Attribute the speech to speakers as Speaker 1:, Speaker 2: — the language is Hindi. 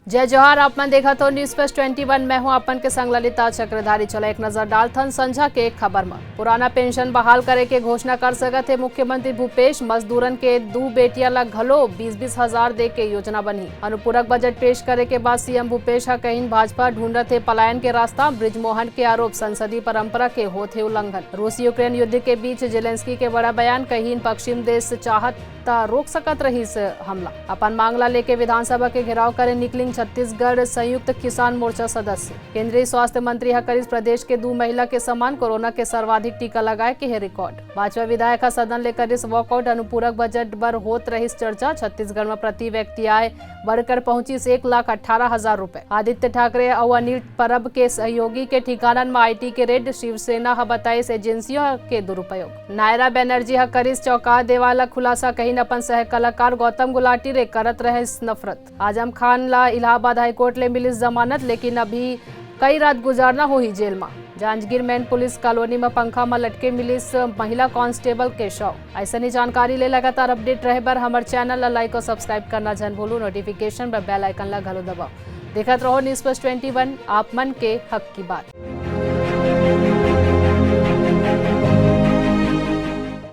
Speaker 1: जय जोहार। आप मन देखा तो न्यूज फर्स्ट 21। मैं हूं अपन के संग ललिता चक्रधारी। चला एक नजर डालथन संझा के एक खबर में। पुराना पेंशन बहाल करे के घोषणा कर सकत है मुख्यमंत्री भूपेश। मजदूरन के 2 बेटिया ला घलो 20-20 हजार दे के योजना बनी। अनुपूरक बजट पेश करे के बाद सीएम भूपेश कहीं भाजपा ढूंढत है पलायन के रास्ता। बृजमोहन के आरोप संसदीय परंपरा के होते उल्लंघन। रूस यूक्रेन युद्ध के बीच जेलेंस्की के बड़ा बयान। कहीं पश्चिम देश चाहत रोक सकत रही से हमला। अपन मांगला लेके विधानसभा के घेराव करे निकलिंग छत्तीसगढ़ संयुक्त किसान मोर्चा सदस्य। केंद्रीय स्वास्थ्य मंत्री करिस प्रदेश के 2 महिला के समान कोरोना के सर्वाधिक टीका लगाए के है रिकॉर्ड। भाजपा विधायक सदन लेकर इस वॉकआउट। अनुपूरक बजट पर होत रही चर्चा। छत्तीसगढ़ में प्रति व्यक्ति आय बढ़कर पहुंची 1,18,000 रुपए। आदित्य ठाकरे और अनिल परब के सहयोगी के ठिकानन में IT के रेड। शिवसेना बताई एजेंसियों के दुरुपयोग। नायरा बनर्जी करिस चौंका देवाला खुलासा। कहीं अपन सह कलाकार गौतम गुलाटी रे करत रहे नफरत। आजम खान ला इलाहाबाद हाईकोर्ट ले मिली जमानत, लेकिन अभी कई रात गुजारना हो ही जेल में। जांजगीर मेन पुलिस कॉलोनी में पंखा में लटके मिलिस महिला कांस्टेबल के शव। ऐसा ही जानकारी ले लगातार अपडेट रहे बर हमारे चैनल ला लाइक और सब्सक्राइब करना जन भूलू। नोटिफिकेशन पर बेल आइकन ला घलो दबाओ। देखत रहो न्यूज फर्स्ट 21, आप मन के हक की बात।